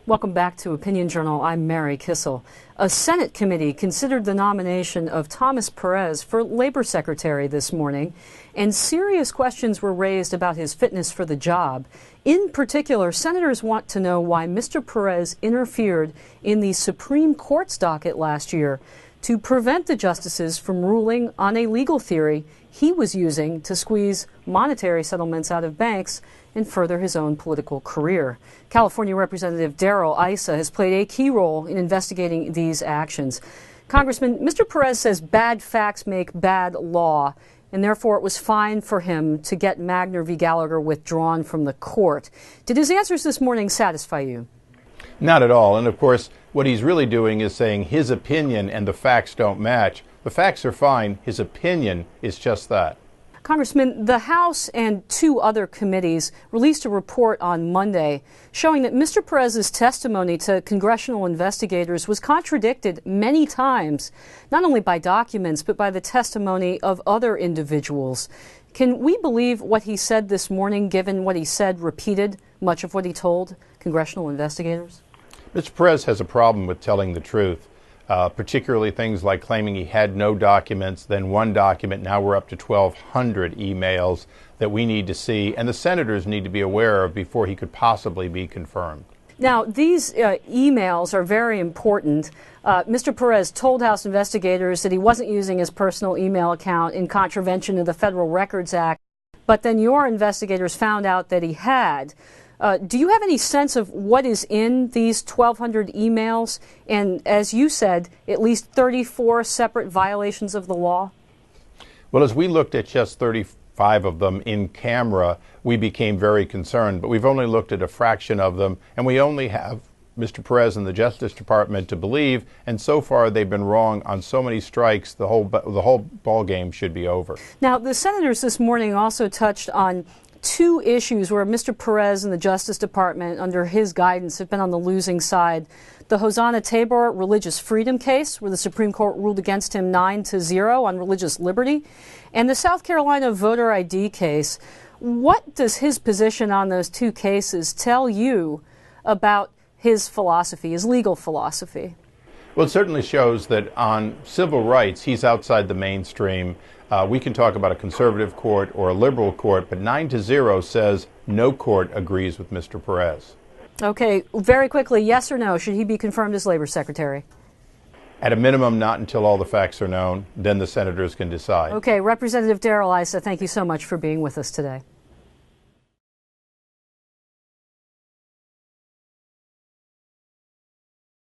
Welcome back to Opinion Journal. I'm Mary Kissel. A Senate committee considered the nomination of Thomas Perez for Labor Secretary this morning, and serious questions were raised about his fitness for the job. In particular, senators want to know why Mr. Perez interfered in the Supreme Court's docket last year to prevent the justices from ruling on a legal theory he was using to squeeze monetary settlements out of banks and further his own political career. California Representative Issa has played a key role in investigating these actions. Congressman, Mr. Perez says bad facts make bad law, and therefore it was fine for him to get Magner v. Gallagher withdrawn from the court. Did his answers this morning satisfy you? Not at all. And of course, what he's really doing is saying his opinion and the facts don't match. The facts are fine. His opinion is just that. Congressman, the House and two other committees released a report on Monday showing that Mr. Perez's testimony to congressional investigators was contradicted many times, not only by documents, but by the testimony of other individuals. Can we believe what he said this morning, given what he said repeated much of what he told congressional investigators? Mr. Perez has a problem with telling the truth. Particularly things like claiming he had no documents, then one document. Now we're up to 1,200 emails that we need to see, and the senators need to be aware of before he could possibly be confirmed. Now, these emails are very important. Mr. Perez told House investigators that he wasn't using his personal email account in contravention of the Federal Records Act, but then your investigators found out that he had. Do you have any sense of what is in these 1,200 emails? And as you said, at least 34 separate violations of the law? Well, as we looked at just 35 of them in camera, we became very concerned. But we've only looked at a fraction of them, and we only have Mr. Perez and the Justice Department to believe. And so far, they've been wrong on so many strikes, the whole ball game should be over. Now, the senators this morning also touched on two issues where Mr. Perez and the Justice Department, under his guidance, have been on the losing side. The Hosanna Tabor religious freedom case, where the Supreme Court ruled against him 9-0 on religious liberty, and the South Carolina voter ID case. What does his position on those two cases tell you about his philosophy, his legal philosophy? Well, it certainly shows that on civil rights, he's outside the mainstream. We can talk about a conservative court or a liberal court, but 9-0 says no court agrees with Mr. Perez. Okay, very quickly, yes or no, should he be confirmed as Labor Secretary? At a minimum, not until all the facts are known. Then the senators can decide. Okay, Representative Issa, thank you so much for being with us today.